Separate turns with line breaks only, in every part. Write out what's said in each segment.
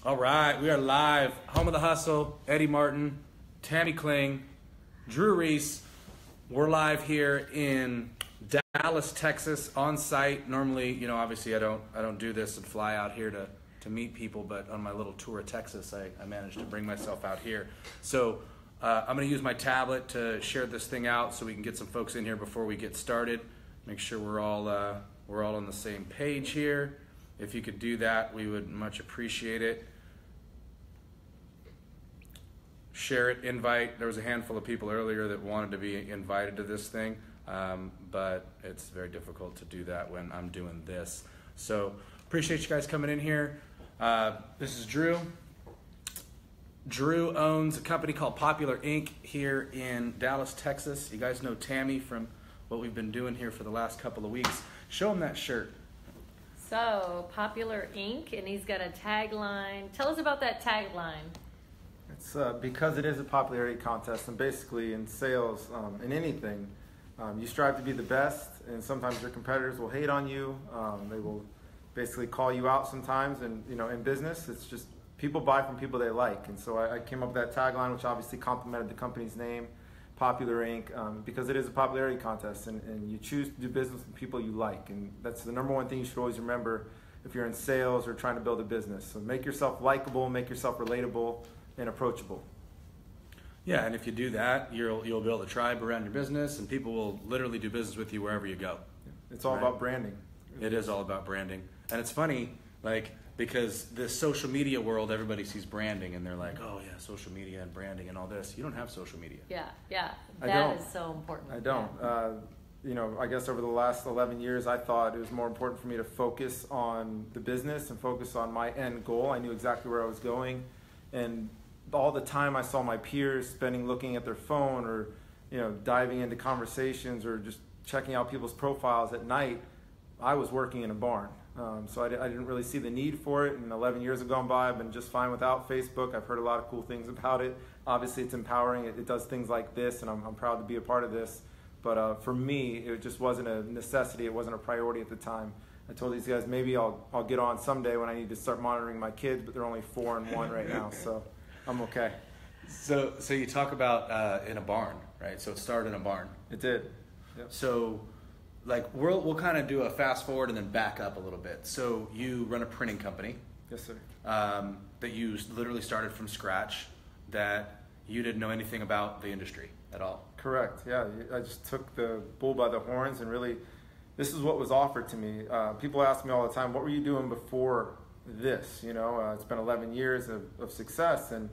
All right, we are live. Home of the Hustle, Eddie Martin, Tammy Kling, Drew Riess. We're live here in Dallas, Texas, on site. Normally, you know, obviously I don't do this and fly out here to meet people, but on my little tour of Texas, I managed to bring myself out here. So I'm going to use my tablet to share this thing out so we can get some folks in here before we get started. Make sure we're all on the same page here. If you could do that, we would much appreciate it. Share it, invite. There was a handful of people earlier that wanted to be invited to this thing, but it's very difficult to do that when I'm doing this. So appreciate you guys coming in here. This is Drew. Drew owns a company called Popular Inc. here in Dallas, Texas. You guys know Tammy from what we've been doing here for the last couple of weeks. Show him that shirt.
So, Popular Inc., and he's got a tagline. Tell us about that tagline.
It's because it is a popularity contest, and basically in sales, in anything, you strive to be the best, and sometimes your competitors will hate on you. They will basically call you out sometimes, and you know, in business, it's just people buy from people they like. And so I came up with that tagline, which obviously complemented the company's name, Popular Inc., because it is a popularity contest, and you choose to do business with people you like, and that's the number one thing you should always remember if you're in sales or trying to build a business. So make yourself likable, make yourself relatable, and approachable.
Yeah, and if you do that, you'll build a tribe around your business, and people will literally do business with you wherever you go.
It's all about branding.
It is all about branding. And it's funny, like, because this social media world, everybody sees branding, and they're like, oh yeah, social media and branding and all this. You don't have social media.
Yeah, that is so important.
I don't. You know, I guess over the last 11 years, I thought it was more important for me to focus on the business and focus on my end goal. I knew exactly where I was going, and all the time I saw my peers spending looking at their phone or, you know, diving into conversations or just checking out people's profiles at night, I was working in a barn. So I didn't really see the need for it, and 11 years have gone by. I've been just fine without Facebook. I've heard a lot of cool things about it. Obviously, it's empowering. It does things like this, and I'm proud to be a part of this. But for me, it just wasn't a necessity. It wasn't a priority at the time. I told these guys maybe I'll get on someday when I need to start monitoring my kids, but they're only 4 and 1 right now, so I'm okay.
So you talk about in a barn, right? So it started in a barn.
It did. Yep.
So, like, we'll kind of do a fast forward and then back up a little bit. So you run a printing company.
Yes, sir.
That you literally started from scratch, that you didn't know anything about the industry at all.
Correct. Yeah, I just took the bull by the horns, and really, this is what was offered to me. People ask me all the time, what were you doing before this? You know, it's been 11 years of success, and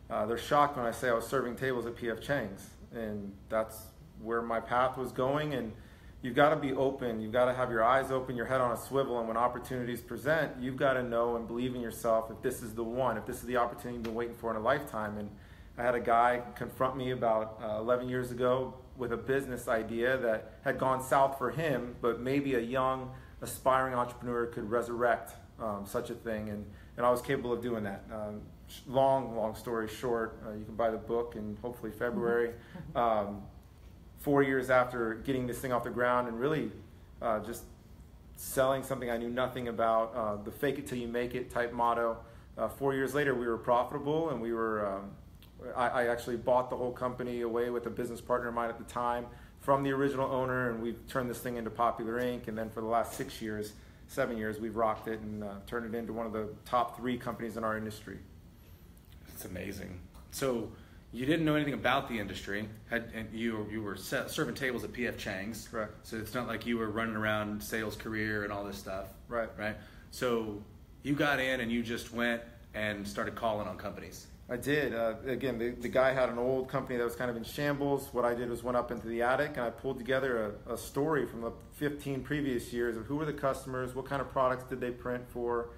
they're shocked when I say I was serving tables at P.F. Chang's, and that's where my path was going. And you've got to be open, you've got to have your eyes open, your head on a swivel, and when opportunities present, you've got to know and believe in yourself if this is the one, if this is the opportunity you've been waiting for in a lifetime. And I had a guy confront me about 11 years ago with a business idea that had gone south for him, but maybe a young, aspiring entrepreneur could resurrect such a thing, and I was capable of doing that. Long story short, you can buy the book in hopefully February. 4 years after getting this thing off the ground and really just selling something I knew nothing about, the fake it till you make it type motto, 4 years later we were profitable, and we were, I actually bought the whole company away with a business partner of mine at the time from the original owner, and we've turned this thing into Popular Inc. And then for the last 7 years, we've rocked it and turned it into one of the top 3 companies in our industry.
It's amazing. So you didn't know anything about the industry, and you were serving tables at P.F. Chang's.
Correct.
So it's not like you were running around sales career and all this stuff.
Right.
So you got in and you just went and started calling on companies.
I did. Again, the guy had an old company that was kind of in shambles. What I did was went up into the attic, and I pulled together a story from the 15 previous years of who were the customers, what kind of products did they print for,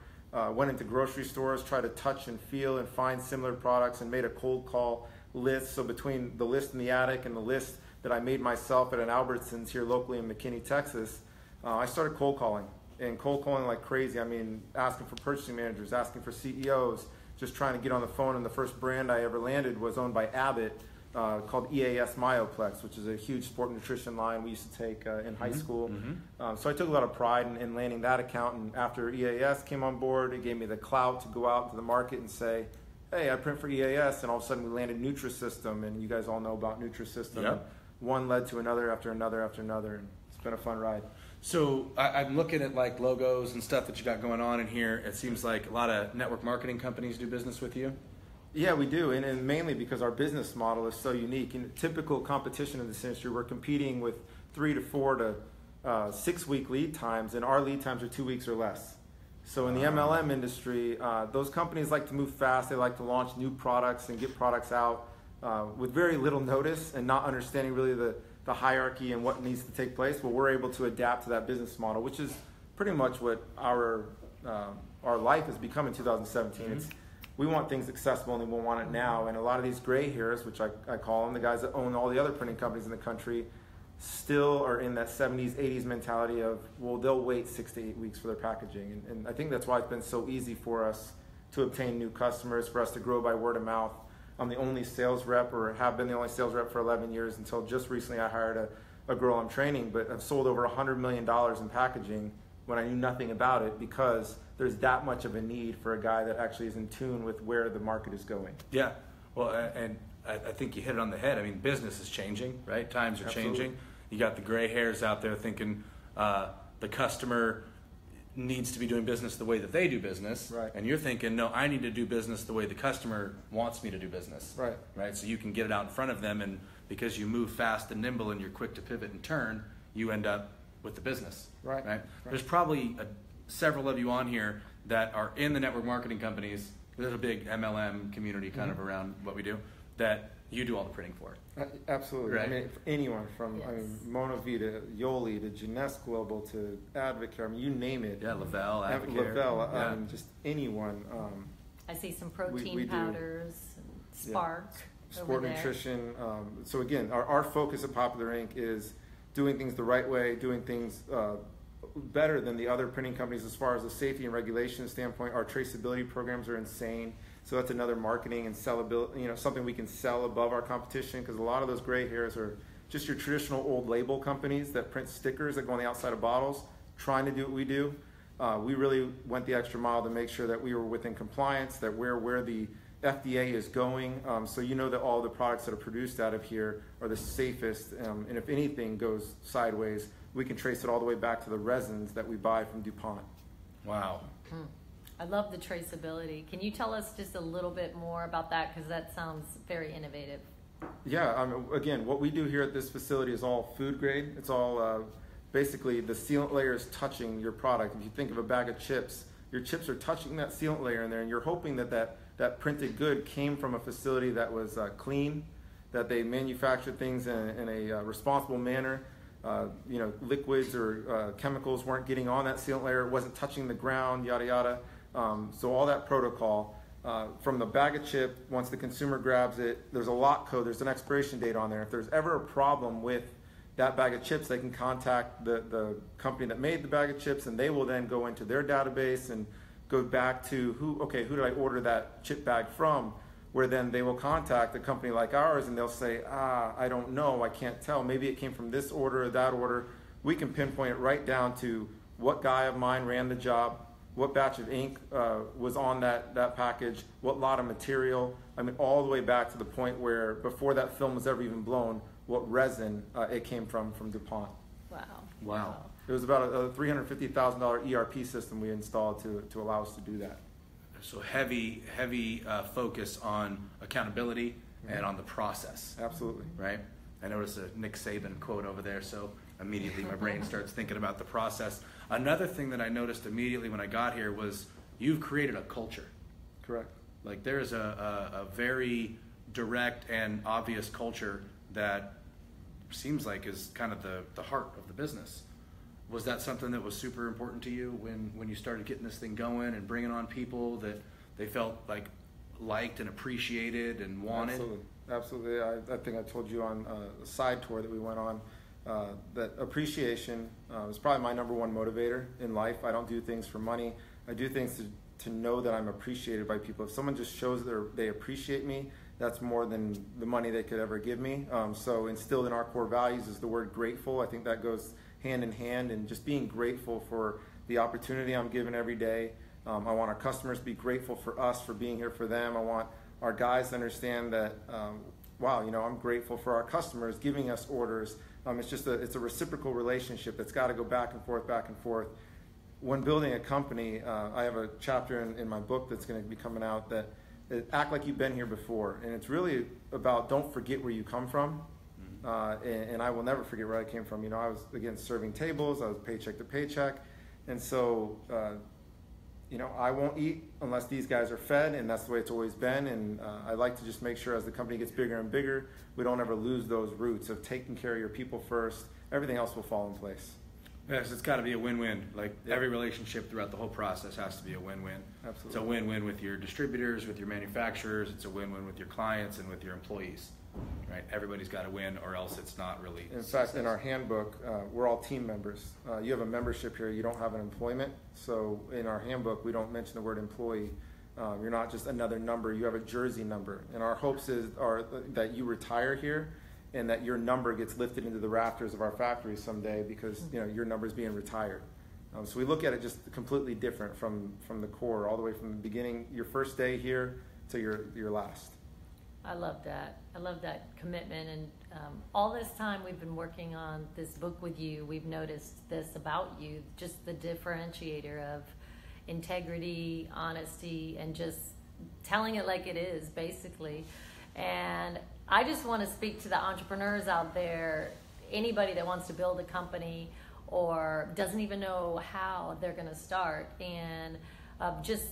went into grocery stores, tried to touch and feel and find similar products, and made a cold call list. So between the list in the attic and the list that I made myself at an Albertsons here locally in McKinney, Texas, I started cold calling like crazy. I mean, asking for purchasing managers, asking for CEOs, just trying to get on the phone. And the first brand I ever landed was owned by Abbott, called EAS Myoplex, which is a huge sport nutrition line we used to take in high school. So I took a lot of pride in landing that account, and after EAS came on board, it gave me the clout to go out to the market and say, hey, I print for EAS, and all of a sudden we landed Nutrisystem, and you guys all know about Nutrisystem.
Yep.
One led to another after another after another, and it's been a fun ride.
So I'm looking at like logos and stuff that you got going on in here. It seems like a lot of network marketing companies do business with you.
Yeah, we do, and mainly because our business model is so unique. In typical competition in this industry, we're competing with 3 to 4 to 6 week lead times, and our lead times are 2 weeks or less. So in the MLM industry, those companies like to move fast. They like to launch new products and get products out with very little notice and not understanding really the hierarchy and what needs to take place. Well, we're able to adapt to that business model, which is pretty much what our life has become in 2017. We want things accessible and we want it now. And a lot of these gray hairs, which I call them, the guys that own all the other printing companies in the country, still are in that 70s, 80s mentality of, well, they'll wait 6 to 8 weeks for their packaging. And I think that's why it's been so easy for us to obtain new customers, for us to grow by word of mouth. I'm the only sales rep, or have been the only sales rep for 11 years until just recently I hired a girl I'm training, but I've sold over $100 million in packaging when I knew nothing about it, because there's that much of a need for a guy that actually is in tune with where the market is going.
Yeah, well, and I think you hit it on the head. I mean, business is changing, right? Times are changing. You got the gray hairs out there thinking the customer needs to be doing business the way that they do business,
right?
And you're thinking, no, I need to do business the way the customer wants me to do business,
right?
Right. So you can get it out in front of them, and because you move fast and nimble and you're quick to pivot and turn, you end up with the business,
right?
Right. There's probably several of you on here that are in the network marketing companies. There's a big MLM community kind of around what we do that you do all the printing for.
Absolutely.
Right.
I mean, anyone from Monovi to Yoli to Jeunesse Global to Advocare, I mean, you name it.
Yeah, Lavelle, Advocare.
Lavelle, just anyone.
I see some protein
we
powders, Spark,
sport nutrition. So again, our focus at Popular Ink is doing things the right way, doing things better than the other printing companies as far as the safety and regulation standpoint. Our traceability programs are insane. So that's another marketing and sellability, something we can sell above our competition, because a lot of those gray hairs are just your traditional old label companies that print stickers that go on the outside of bottles, trying to do what we do. We really went the extra mile to make sure that we were within compliance, that we're where the FDA is going, so that all the products that are produced out of here are the safest, and if anything goes sideways, we can trace it all the way back to the resins that we buy from DuPont.
Wow.
I love the traceability. Can you tell us just a little bit more about that, because that sounds very innovative?
Yeah, again, what we do here at this facility is all food grade. It's all basically the sealant layer is touching your product. If you think of a bag of chips, your chips are touching that sealant layer in there, and you're hoping that printed good came from a facility that was clean, that they manufactured things in a responsible manner. Liquids or chemicals weren't getting on that sealant layer, it wasn't touching the ground, yada yada. So all that protocol from the bag of chip, once the consumer grabs it, there's a lot code, there's an expiration date on there. If there's ever a problem with that bag of chips, they can contact the company that made the bag of chips, and they will then go into their database and go back to who did I order that chip bag from, where then they will contact a company like ours, and they'll say, I don't know, I can't tell, maybe it came from this order or that order. We can pinpoint it right down to what guy of mine ran the job, what batch of ink was on that package, what lot of material. I mean, all the way back to the point where before that film was ever even blown, what resin it came from DuPont.
Wow.
It was about a $350,000 ERP system we installed to allow us to do that.
So heavy focus on accountability and on the process.
Absolutely.
Right? I noticed a Nick Saban quote over there, so immediately my brain starts thinking about the process. Another thing that I noticed immediately when I got here was you've created a culture.
Correct.
Like there's a very direct and obvious culture that seems like is kind of the heart of the business. Was that something that was super important to you when you started getting this thing going and bringing on people that they felt liked and appreciated and wanted?
Absolutely. I think I told you on a side tour that we went on that appreciation is probably my number one motivator in life. I don't do things for money. I do things to know that I'm appreciated by people. If someone just shows that they appreciate me, that's more than the money they could ever give me. So instilled in our core values is the word grateful. I think that goes hand in hand, and just being grateful for the opportunity I'm given every day. I want our customers to be grateful for us for being here for them. I want our guys to understand that, wow, I'm grateful for our customers giving us orders. It's a reciprocal relationship that's got to go back and forth, back and forth. When building a company, I have a chapter in my book that's going to be coming out that act like you've been here before, and it's really about don't forget where you come from. And I will never forget where I came from. I was, again, serving tables. I was paycheck to paycheck, and so I won't eat unless these guys are fed, and that's the way it's always been. And I like to just make sure as the company gets bigger and bigger, we don't ever lose those roots of taking care of your people first. Everything else will fall in place.
Yes, it's got to be a win-win. Like every relationship throughout the whole process has to be a win-win.
Absolutely.
It's a win-win with your distributors, with your manufacturers. It's a win-win with your clients and with your employees. Right? Everybody's got to win, or else it's not really.
In fact, in our handbook, we're all team members. You have a membership here. You don't have an employment. So in our handbook, we don't mention the word employee. You're not just another number. You have a jersey number. And our hopes are that you retire here, and that your number gets lifted into the rafters of our factory someday because your number is being retired. So we look at it just completely different from the core, all the way from the beginning, your first day here to your last.
I love that. I love that commitment. And all this time we've been working on this book with you, we've noticed this about you, just the differentiator of integrity, honesty, and just telling it like it is, basically. And I just want to speak to the entrepreneurs out there, anybody that wants to build a company or doesn't even know how they're going to start, and just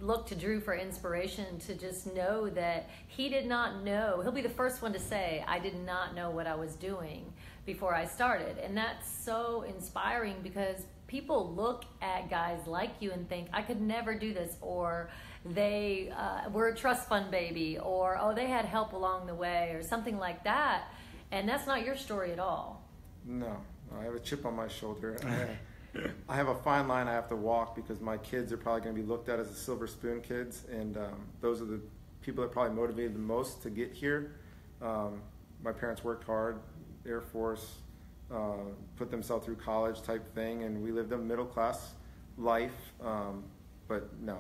look to Drew for inspiration to just know that he did not know. He'll be the first one to say, I did not know what I was doing before I started. And that's so inspiring because people look at guys like you and think, I could never do this, or they were a trust fund baby, or, oh, they had help along the way, or something like that. And that's not your story at all.
No, I have a chip on my shoulder. I have a fine line I have to walk because my kids are probably going to be looked at as the silver spoon kids, and those are the people that probably motivated the most to get here. My parents worked hard, Air Force, put themselves through college type thing, and we lived a middle class life. But no,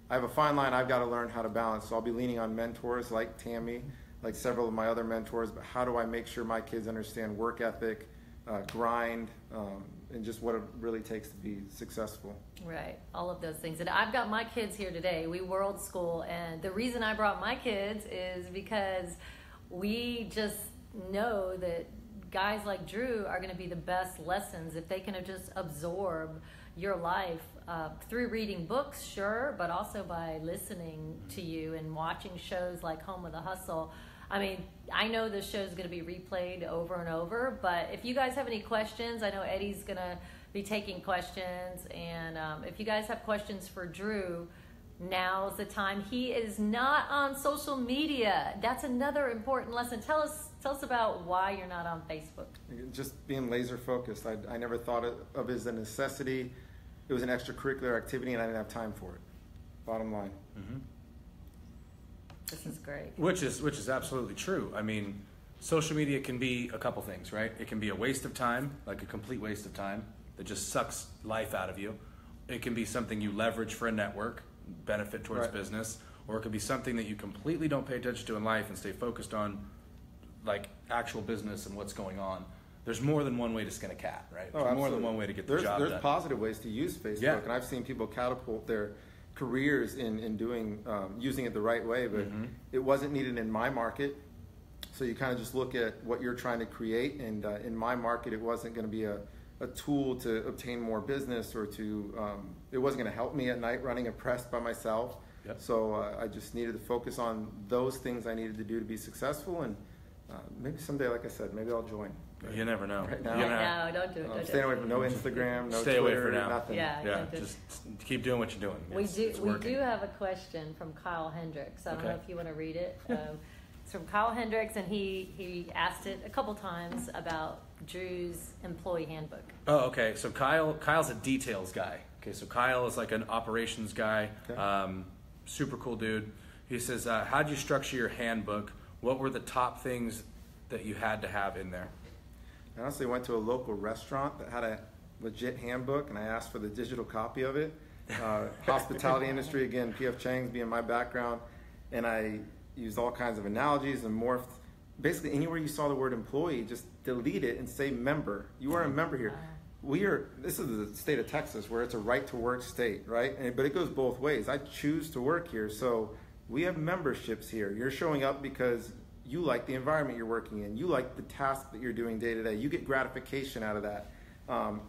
I have a fine line I've got to learn how to balance. So I'll be leaning on mentors like Tammy, like several of my other mentors. But how do I make sure my kids understand work ethic, grind, and just what it really takes to be successful?
Right, all of those things. And I've got my kids here today. We were old school, and the reason I brought my kids is because we just know that guys like Drew are going to be the best lessons if they can just absorb your life through reading books, sure, but also by listening to you and watching shows like Home of the Hustle. I mean, I know this show is going to be replayed over and over, but if you guys have any questions, I know Eddie's going to be taking questions, and if you guys have questions for Drew, now's the time. He is not on social media. That's another important lesson. Tell us about why you're not on Facebook.
Just being laser focused. I never thought of it as a necessity. It was an extracurricular activity, and I didn't have time for it. Bottom line.
Mm-hmm.
This is great.
Which is absolutely true. I mean, social media can be a couple things, right? It can be a waste of time, like a complete waste of time that just sucks life out of you. It can be something you leverage for a network, benefit towards business, or it could be something that you completely don't pay attention to in life and stay focused on, like actual business and what's going on. There's more than one way to skin a cat, right? There's more than one way to get the job done.
There's positive ways to use Facebook, and I've seen people catapult their careers in doing using it the right way, but it wasn't needed in my market. So you kind of just look at what you're trying to create, and in my market, it wasn't going to be a tool to obtain more business, or to it wasn't going to help me at night running a press by myself. So I just needed to focus on those things I needed to do to be successful, and maybe someday, like I said, maybe I'll join.
You never know.
Right now,
No, don't do it. Don't
staying away from no Instagram, no
Stay
Twitter,
away for now.
nothing.
Yeah.
Just keep doing what you're doing.
We do have a question from Kyle Hendricks. I don't know if you want to read it. It's from Kyle Hendricks, and he asked it a couple times about Drew's employee handbook.
Oh, okay. So Kyle's a details guy. Okay, so Kyle is like an operations guy. Okay. Super cool dude. He says, how'd you structure your handbook? What were the top things that you had to have in there?
I honestly went to a local restaurant that had a legit handbook, and I asked for the digital copy of it. Hospitality industry, again, P.F. Chang's being my background, and I used all kinds of analogies and morphed. Basically, anywhere you saw the word employee, just delete it and say member. You are a member here. This is the state of Texas, where it's a right to work state, right? But it goes both ways. I choose to work here, so we have memberships here. You're showing up because you like the environment you're working in. You like the task that you're doing day to day. You get gratification out of that.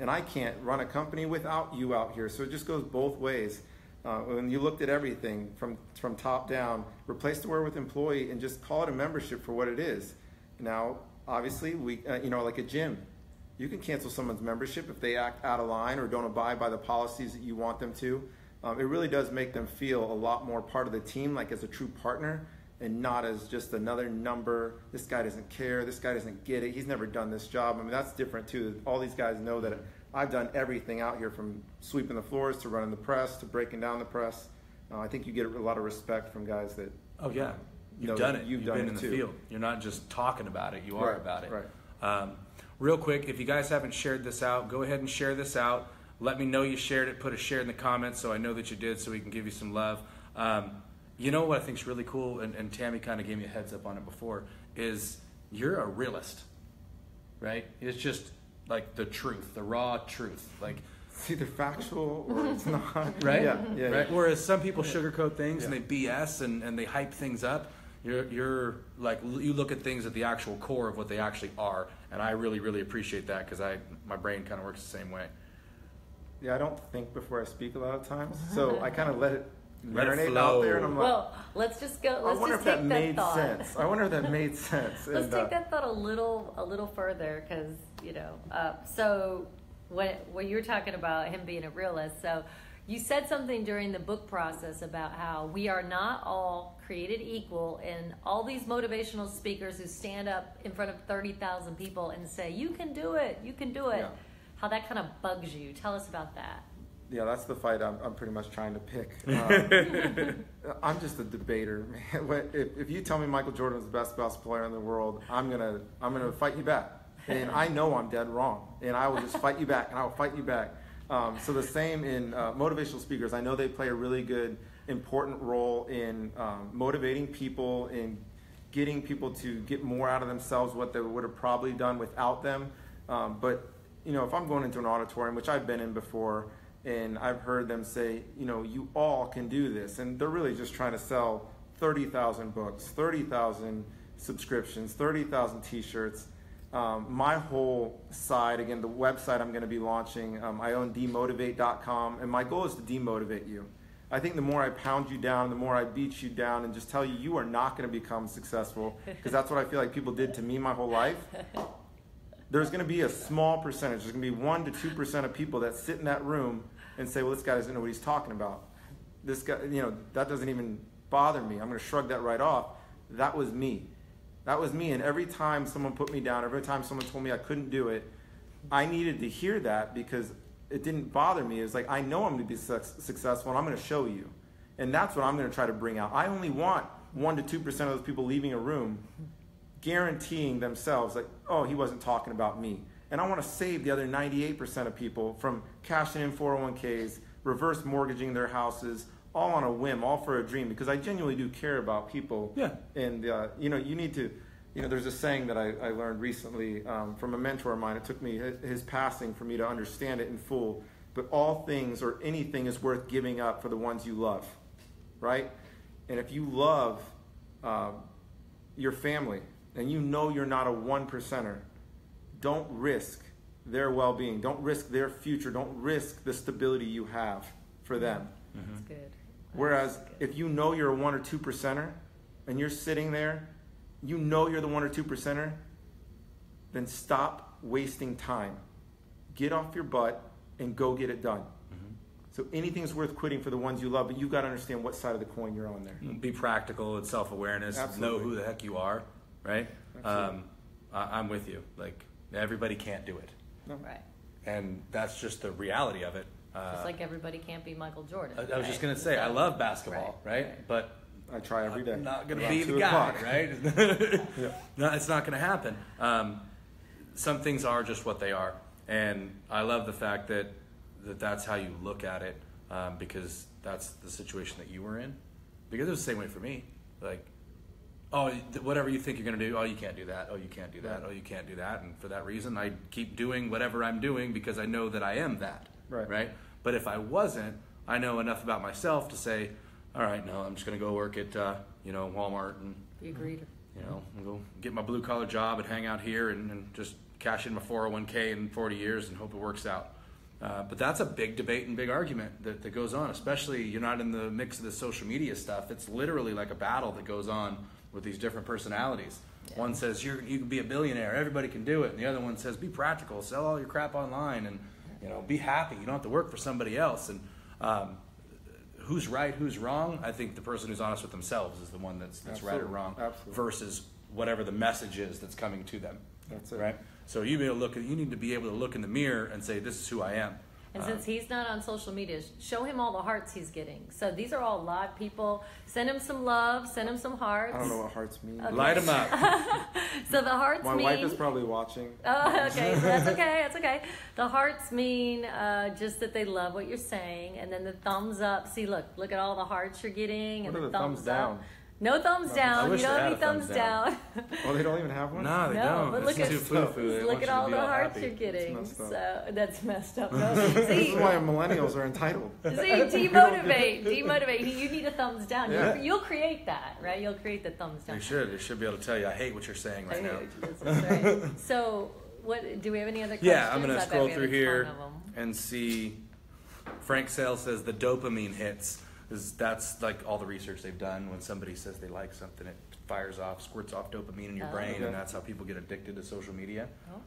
And I can't run a company without you out here. So it just goes both ways. When you looked at everything from top down, replace the word with employee and just call it a membership for what it is. Now, obviously, like a gym, you can cancel someone's membership if they act out of line or don't abide by the policies that you want them to. It really does make them feel a lot more part of the team, like as a true partner, and not as just another number. This guy doesn't care. This guy doesn't get it. He's never done this job. I mean, that's different too. All these guys know that I've done everything out here, from sweeping the floors to running the press to breaking down the press. I think you get a lot of respect from guys that.
Oh yeah, you've done it. You've been in the field. You're not just talking about it. You are about it.
Right.
Real quick, if you guys haven't shared this out, go ahead and share this out. Let me know you shared it. Put a share in the comments so I know that you did, so we can give you some love. You know what I think is really cool, and Tammy kind of gave me a heads up on it before, is you're a realist, right? It's just like the truth, the raw truth. Like,
it's either factual or it's not.
Right?
Yeah.
Right? Whereas some people sugarcoat things and they BS and they hype things up. You're like, you look at things at the actual core of what they actually are, and I really, really appreciate that, because my brain kind of works the same way.
Yeah, I don't think before I speak a lot of times, so I kind of let it marinate out there, and I'm like,
well, let's just go.
I wonder if that made sense. I wonder if that made sense.
Let's take that thought a little further, because so when you were talking about him being a realist, so you said something during the book process about how we are not all created equal, and all these motivational speakers who stand up in front of 30,000 people and say, "You can do it, you can do it." Yeah. How that kind of bugs you. Tell us about that.
Yeah, that's the fight I'm pretty much trying to pick. I'm just a debater. If you tell me Michael Jordan was the best basketball player in the world, I'm gonna fight you back, and I know I'm dead wrong, and I will just fight you back, and I will fight you back. So the same in motivational speakers. I know they play a really good, important role in motivating people, in getting people to get more out of themselves, what they would have probably done without them. But if I'm going into an auditorium, which I've been in before, and I've heard them say, you all can do this, and they're really just trying to sell 30,000 books, 30,000 subscriptions, 30,000 t-shirts. My whole side, again, the website I'm going to be launching, I own demotivate.com, and my goal is to demotivate you. I think the more I pound you down, the more I beat you down and just tell you you are not going to become successful, because that's what I feel like people did to me my whole life. There's going to be a small percentage. There's going to be 1 to 2% of people that sit in that room and say, well, this guy doesn't know what he's talking about. This guy, that doesn't even bother me. I'm going to shrug that right off. That was me. That was me. And every time someone put me down, every time someone told me I couldn't do it, I needed to hear that, because it didn't bother me. It was like, I know I'm going to be successful, and I'm going to show you. And that's what I'm going to try to bring out. I only want 1 to 2% of those people leaving a room guaranteeing themselves, like, oh, he wasn't talking about me. And I want to save the other 98% of people from cashing in 401ks, reverse mortgaging their houses, all on a whim, all for a dream, because I genuinely do care about people. Yeah. And, you need to, there's a saying that I learned recently from a mentor of mine. It took me his passing for me to understand it in full. But all things or anything is worth giving up for the ones you love, right? And if you love your family, and you're not a 1%er, don't risk their well-being. Don't risk their future. Don't risk the stability you have for them.
That's good.
Whereas if you know you're a 1 or 2%er, and you're sitting there, you're the 1 or 2%er, then stop wasting time. Get off your butt and go get it done. So anything's worth quitting for the ones you love, but you've got to understand what side of the coin you're on there.
Be practical and self-awareness. Absolutely. Know who the heck you are, right? I'm with you. Like, everybody can't do it.
No. Right.
And that's just the reality of it.
Just like everybody can't be Michael Jordan.
I was just going to say, I love basketball, right? But
I try every day.
I'm not going to
Around
be the
2
guy,
o'clock.
right?
Yeah.
No, it's not going to happen. Some things are just what they are. And I love the fact that that's how you look at it, because that's the situation that you were in. Because it was the same way for me. Like, oh, whatever you think you're going to do, oh, you can't do that, oh, you can't do that, oh, you can't do that. And for that reason, I keep doing whatever I'm doing because I know that I am that, right? But if I wasn't, I know enough about myself to say, all right, no, I'm just going to go work at, Walmart and
Be a greeter.
Go get my blue-collar job and hang out here and just cash in my 401k in 40 years and hope it works out. But that's a big debate and big argument that goes on, especially you're not in the mix of the social media stuff. It's literally like a battle that goes on with these different personalities. Yeah. One says you can be a billionaire, everybody can do it. And the other one says be practical, sell all your crap online, and be happy. You don't have to work for somebody else. And who's right, who's wrong? I think the person who's honest with themselves is the one that's right or wrong.
Absolutely.
Versus whatever the message is that's coming to them.
That's it.
Right? So you need to be able to look in the mirror and say, this is who I am.
And since he's not on social media, show him all the hearts he's getting. So these are all live people. Send him some love. Send him some hearts.
I don't know what hearts mean.
Okay.
Light them up.
So the hearts
My
mean...
wife is probably watching.
Oh, okay. That's okay. That's okay. The hearts mean just that they love what you're saying. And then the thumbs up. See, look at all the hearts you're getting. And
What are
the thumbs
down?
up. No thumbs down.
wish
You
they
don't
had
need
a thumbs
thumbs down.
Oh, they don't even have one?
No, they
No,
don't.
but
It's
look
too
at-
foo-foo. They want
Look
you
at
to
all
be
the hearts
happy.
you're getting.
It's messed
So that's messed up. No.
This
See,
is why millennials are entitled.
demotivate. You need a thumbs down.
Yeah.
You'll create that, right? You'll create the thumbs down.
They should. They should be able to tell you, I hate what you're saying right now.
That's right. So, do we have any other questions?
Yeah, I'm going
I
to
bet
scroll
we have
through
a ton
here
of 'em.
and see. Frank Sale says the dopamine hits. That's like all the research they've done. When somebody says they like something, it fires off, squirts off dopamine in your
Oh.
brain,
Okay.
and that's how people get addicted to social media.
Oh,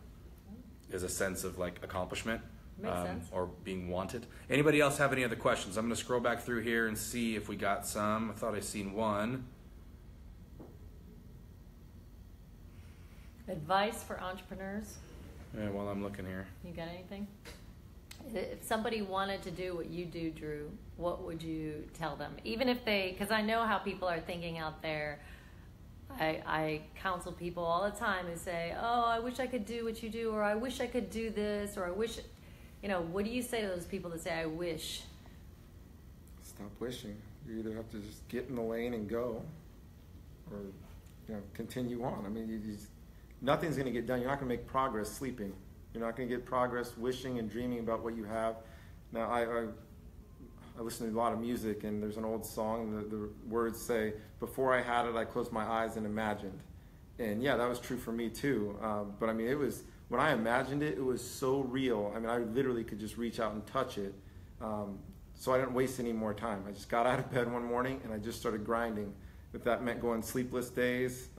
Is a sense of like accomplishment
Makes sense.
or being wanted. Anybody else have any other questions? I'm going to scroll back through here and see if we got some. I thought I seen one.
advice for entrepreneurs.
Yeah, while I'm looking here.
You got anything? If somebody wanted to do what you do, Drew, what would you tell them? Even if because I know how people are thinking out there. I counsel people all the time who say, oh, I wish I could do what you do, or I wish I could do this, or I wish, what do you say to those people that say, I wish?
Stop wishing. You either have to just get in the lane and go, or continue on. I mean, nothing's going to get done. You're not going to make progress sleeping. You're not going to get progress wishing and dreaming about what you have. Now, I listen to a lot of music, and there's an old song, the words say, before I had it, I closed my eyes and imagined. And yeah, that was true for me too. But I mean, when I imagined it, it was so real. I mean, I literally could just reach out and touch it. So I didn't waste any more time. I just got out of bed one morning and I just started grinding. If that meant going sleepless days,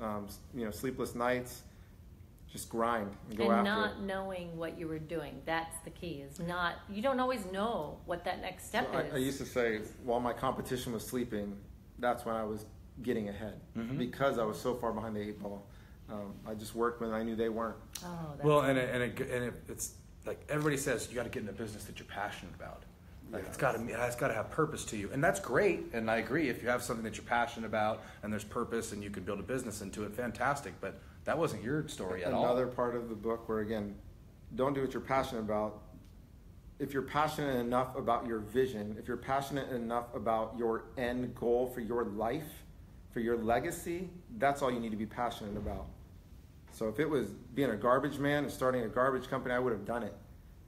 sleepless nights, just grind and go after it.
And not knowing what you were doing. That's the key. You don't always know what that next step is.
I used to say, while my competition was sleeping, that's when I was getting ahead, because I was so far behind the 8 ball. I just worked when I knew they weren't.
Oh, that's
Well, it's like everybody says, you got to get in a business that you're passionate about. Like it's got to have purpose to you, and that's great. And I agree. If you have something that you're passionate about and there's purpose, and you can build a business into it, fantastic. But that wasn't your story at all.
Another part of the book where, again, don't do what you're passionate about. If you're passionate enough about your vision, if you're passionate enough about your end goal for your life, for your legacy, that's all you need to be passionate about. So if it was being a garbage man and starting a garbage company, I would have done it.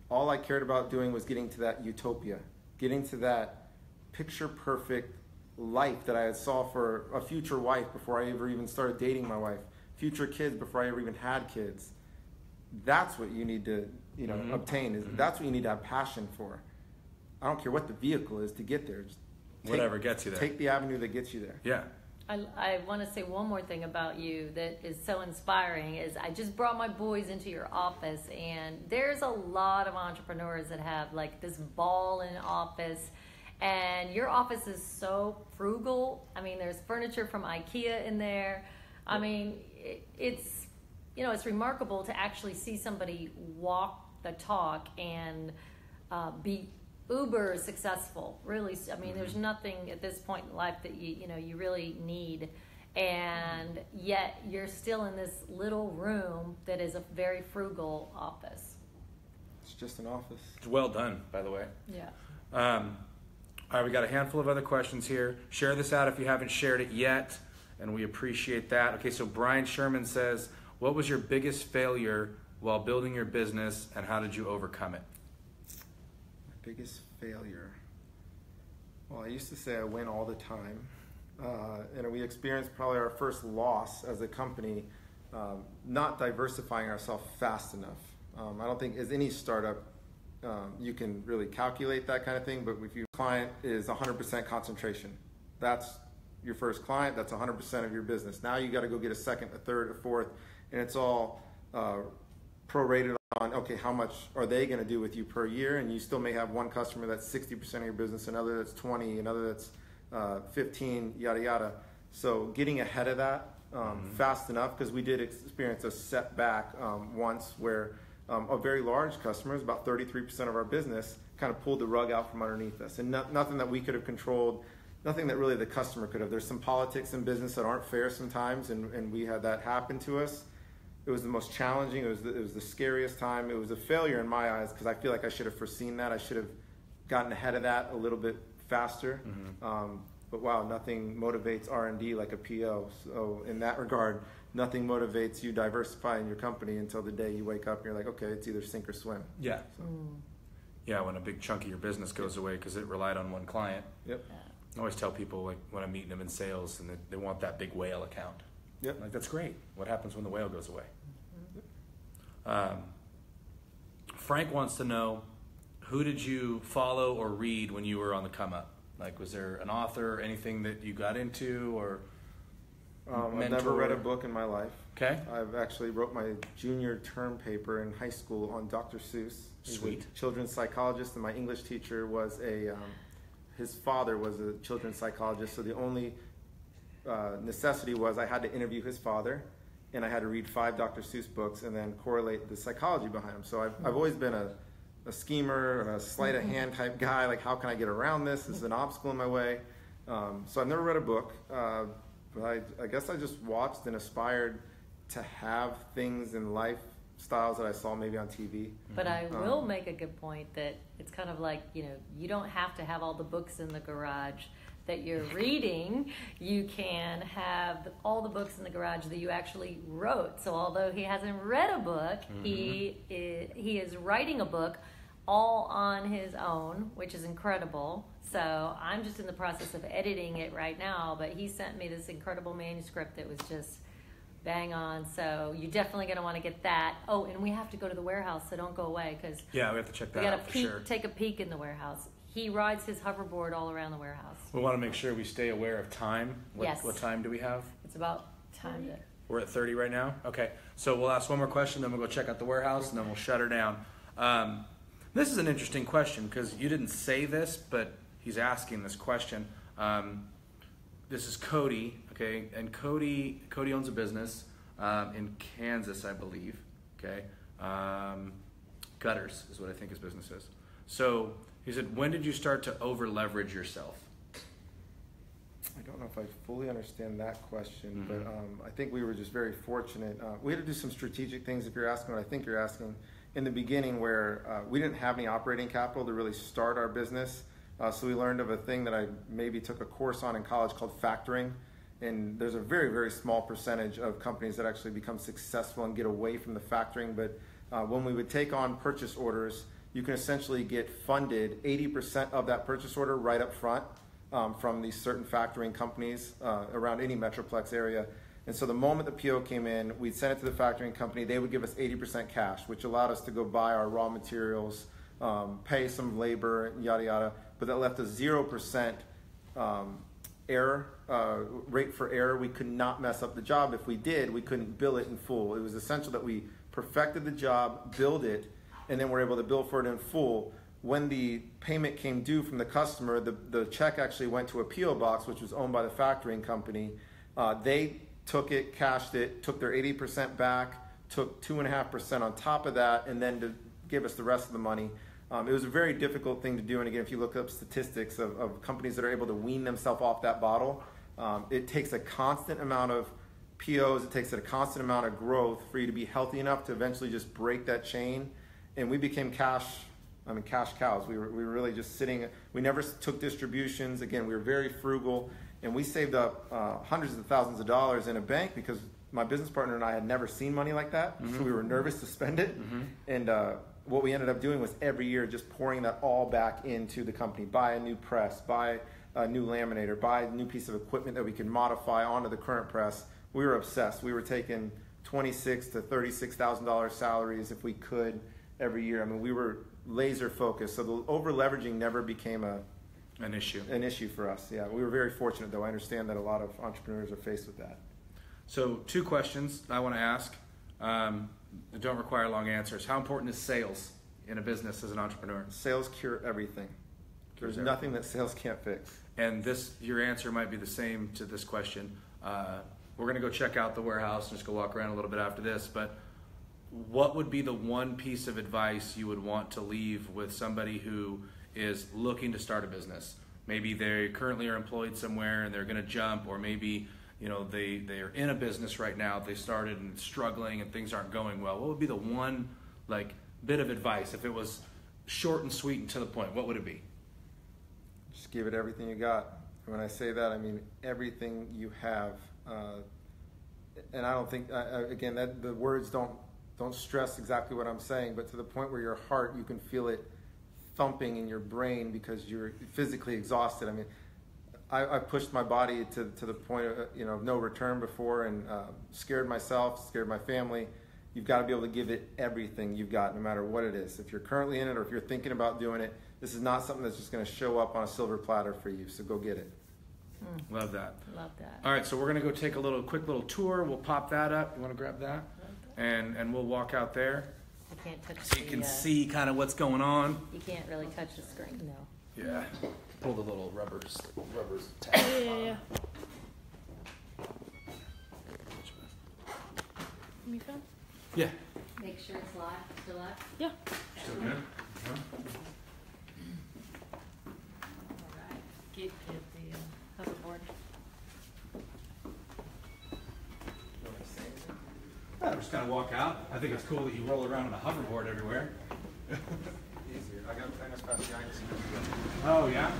All I cared about doing was getting to that utopia, getting to that picture-perfect life that I saw for a future wife before I ever even started dating my wife, future kids before I ever even had kids. That's what you need to obtain. That's what you need to have passion for. I don't care what the vehicle is to get there. Just
Whatever gets you there.
Take the avenue that gets you there.
Yeah.
I want to say one more thing about you that is so inspiring is I just brought my boys into your office, and there's a lot of entrepreneurs that have like this ball in office, and your office is so frugal. I mean, there's furniture from IKEA in there. I mean, it's remarkable to actually see somebody walk the talk and be uber successful, really. I mean, there's nothing at this point in life that you really need, and yet you're still in this little room that is a very frugal office.
It's just an office.
It's well done, by the way.
Yeah.
All right, we got a handful of other questions here. Share this out if you haven't shared it yet, and we appreciate that. Okay, so Brian Sherman says, what was your biggest failure while building your business, and how did you overcome it?
My biggest failure? Well, I used to say I win all the time. And we experienced probably our first loss as a company, not diversifying ourselves fast enough. I don't think as any startup, you can really calculate that kind of thing, but if your client is 100% concentration, that's your first client, that's 100% of your business. Now you got to go get a second, a third, a fourth, and it's all prorated on, okay, how much are they going to do with you per year? And you still may have one customer that's 60% of your business, another that's 20, another that's 15, yada, yada. So getting ahead of that fast enough, because we did experience a setback once where a very large customer, about 33% of our business, kind of pulled the rug out from underneath us. And nothing that we could have controlled, nothing that really the customer could have. There's some politics in business that aren't fair sometimes, and we had that happen to us. It was the most challenging. It was the scariest time. It was a failure in my eyes because I feel like I should have foreseen that. I should have gotten ahead of that a little bit faster. But wow, nothing motivates R&D like a PO. So in that regard, nothing motivates you diversifying your company until the day you wake up and you're like, okay, it's either sink or swim.
Yeah.
So.
Yeah, when a big chunk of your business goes away because it relied on one client.
Yep.
I always tell people, like, when I'm meeting them in sales and they want that big whale account.
Yep.
Like, that's great. What happens when the whale goes away? Frank wants to know, who did you follow or read when you were on the come up? Like, was there an author, anything that you got into, or
I've never read a book in my life.
Okay.
I've actually wrote my junior term paper in high school on Dr. Seuss. He's
Sweet.
a children's psychologist, and my English teacher was his father was a children's psychologist, so the only necessity was I had to interview his father, and I had to read 5 Dr. Seuss books and then correlate the psychology behind them. So I've always been a schemer, a sleight of hand type guy, like how can I get around this? This is an obstacle in my way. So I've never read a book, but I guess I just watched and aspired to have things in lifestyles that I saw maybe on TV.
But I will make a good point that it's kind of like, you don't have to have all the books in the garage that you're reading. You can have all the books in the garage that you actually wrote. So although he hasn't read a book, he is writing a book all on his own, which is incredible. So I'm just in the process of editing it right now, but he sent me this incredible manuscript that was just bang on. So you're definitely going to want to get that. Oh, and we have to go to the warehouse, so don't go away, because
yeah, we have to check that
we got
out
to
for sure.
take a peek in the warehouse. He rides his hoverboard all around the warehouse.
We want to make sure we stay aware of time.
Yes.
What time do we have?
It's about time to...
We're at 30 right now? Okay. So we'll ask one more question, then we'll go check out the warehouse, and then we'll shut her down. This is an interesting question because you didn't say this, but he's asking this question. This is Cody, okay? And Cody owns a business in Kansas, I believe, okay? Gutters is what I think his business is. So he said, when did you start to over-leverage yourself?
I don't know if I fully understand that question, but I think we were just very fortunate. We had to do some strategic things, if you're asking what I think you're asking, in the beginning where we didn't have any operating capital to really start our business. So we learned of a thing that I maybe took a course on in college called factoring. And there's a very, very small percentage of companies that actually become successful and get away from the factoring. But when we would take on purchase orders, you can essentially get funded 80% of that purchase order right up front from these certain factoring companies around any Metroplex area. And so the moment the PO came in, we'd send it to the factoring company. They would give us 80% cash, which allowed us to go buy our raw materials, pay some labor, yada, yada. But that left us 0% error, rate for error. We could not mess up the job. If we did, we couldn't bill it in full. It was essential that we perfected the job, billed it, and then we're able to bill for it in full. When the payment came due from the customer, the check actually went to a PO box, which was owned by the factoring company. They took it, cashed it, took their 80% back, took 2.5% on top of that, and then to give us the rest of the money. It was a very difficult thing to do, and again, if you look up statistics of companies that are able to wean themselves off that bottle, it takes a constant amount of POs, it takes a constant amount of growth for you to be healthy enough to eventually just break that chain. And we became cash cows. We were really just sitting, we never took distributions. Again, we were very frugal, and we saved up hundreds of thousands of dollars in a bank because my business partner and I had never seen money like that, so we were nervous to spend it. And what we ended up doing was every year just pouring that all back into the company. Buy a new press, buy a new laminator, buy a new piece of equipment that we could modify onto the current press. We were obsessed. We were taking $26,000 to $36,000 salaries if we could every year. I mean, we were laser focused. So the over leveraging never became an issue for us. Yeah, we were very fortunate, though. I understand that a lot of entrepreneurs are faced with that.
So 2 questions I want to ask. That don't require long answers. How important is sales in a business as an entrepreneur?
Sales cure everything. There's nothing that sales can't fix.
And your answer might be the same to this question. We're going to go check out the warehouse and just go walk around a little bit after this. But what would be the one piece of advice you would want to leave with somebody who is looking to start a business? Maybe they currently are employed somewhere and they're going to jump, or maybe they are in a business right now, they started and struggling and things aren't going well. What would be the one bit of advice, if it was short and sweet and to the point? What would it be?
Just give it everything you got. When I say that, I mean everything you have. And I don't think, again, that the words don't stress exactly what I'm saying, but to the point where your heart, you can feel it thumping in your brain because you're physically exhausted. I mean, I pushed my body to the point of no return before, and scared myself, scared my family. You've got to be able to give it everything you've got, no matter what it is. If you're currently in it or if you're thinking about doing it, this is not something that's just going to show up on a silver platter for you, so go get it.
Love that.
Love that.
All right, so we're going to go take a quick little tour. We'll pop that up. You want to grab that? And we'll walk out there.
I can't touch
so you can see kind of what's going on.
You can't really touch the screen, no.
Yeah. Pull the little rubbers tab.
Yeah. Me fun?
Yeah.
Make sure it's live. Still live?
Yeah.
Still good?
All right. Get the hoverboard.
Yeah, just kind of walk out. I think it's cool that you roll around on a hoverboard everywhere.
Easier. I got fasciitis.
Oh, yeah?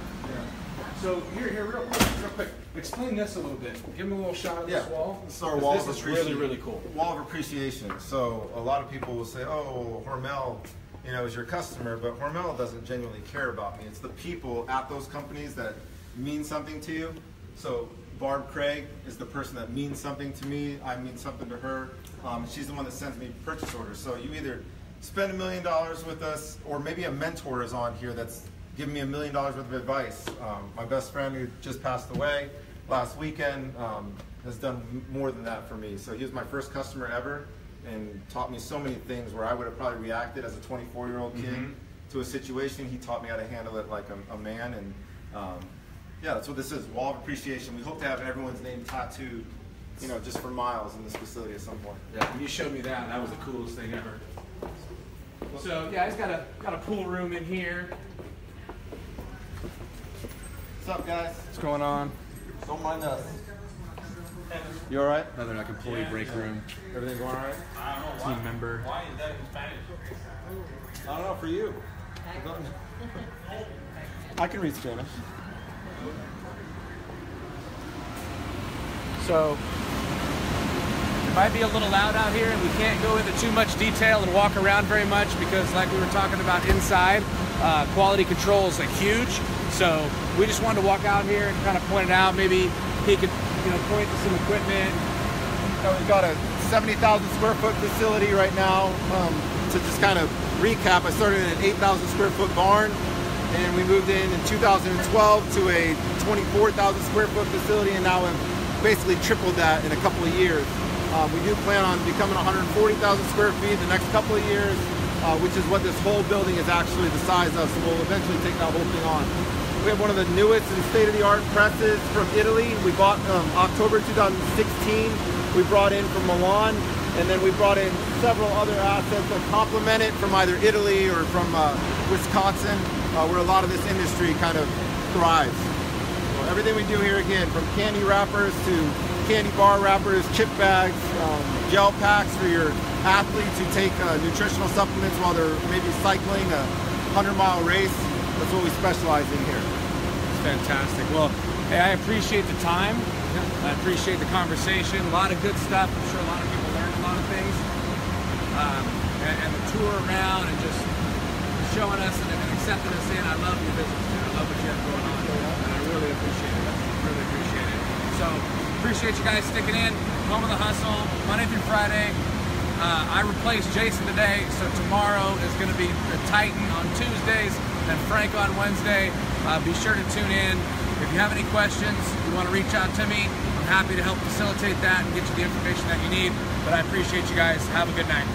So here, real quick, explain this a little bit. Give me a little shot of this wall.
This is our wall of
This is
appreciation.
really cool.
Wall of appreciation. So a lot of people will say, oh, Hormel, is your customer, but Hormel doesn't genuinely care about me. It's the people at those companies that mean something to you. So Barb Craig is the person that means something to me. I mean something to her. She's the one that sends me purchase orders. So you either spend $1 million with us, or maybe a mentor is on here that's giving me $1 million worth of advice. My best friend, who just passed away last weekend, has done more than that for me. So he was my first customer ever and taught me so many things where I would have probably reacted as a 24-year-old kid to a situation. He taught me how to handle it like a man. And yeah, that's what this is, Wall of Appreciation. We hope to have everyone's name tattooed, just for miles in this facility at some point.
Yeah, when you showed me that, that was the coolest thing ever. So yeah, he's got a pool room in here.
What's up, guys?
What's going on?
Don't mind us. You all right?
Another employee break room.
Everything going all right?
I don't know
Team member.
Why is that in Spanish?
I don't know, for you. I can read Spanish.
So it might be a little loud out here, and we can't go into too much detail and walk around very much because, like we were talking about inside, quality control is huge. So we just wanted to walk out here and kind of point it out. Maybe he could, point to some equipment.
We've got a 70,000 square foot facility right now. To just kind of recap, I started in an 8,000 square foot barn, and we moved in 2012 to a 24,000 square foot facility, and now we've basically tripled that in a couple of years. We do plan on becoming 140,000 square feet in the next couple of years, which is what this whole building is actually the size of, so we'll eventually take that whole thing on. We have one of the newest and state-of-the-art presses from Italy. We bought October 2016. We brought in from Milan, And then we brought in several other assets that complement it from either Italy or from Wisconsin, where a lot of this industry kind of thrives. So everything we do here, again, from candy wrappers to candy bar wrappers, chip bags, gel packs for your athletes who take nutritional supplements while they're maybe cycling a 100-mile race. That's what we specialize in here.
It's fantastic. Well, hey, I appreciate the time. I appreciate the conversation. A lot of good stuff. I'm sure a lot of people learned a lot of things. And the tour around and just showing us and accepting us in. I love your business, man. I love what you have going on. And I really appreciate it. Really appreciate it. So, appreciate you guys sticking in. Home of the Hustle, Monday through Friday. I replaced Jason today, so tomorrow is going to be the Titan on Tuesdays, then Frank on Wednesday. Be sure to tune in. If you have any questions, you want to reach out to me, I'm happy to help facilitate that and get you the information that you need. But I appreciate you guys. Have a good night.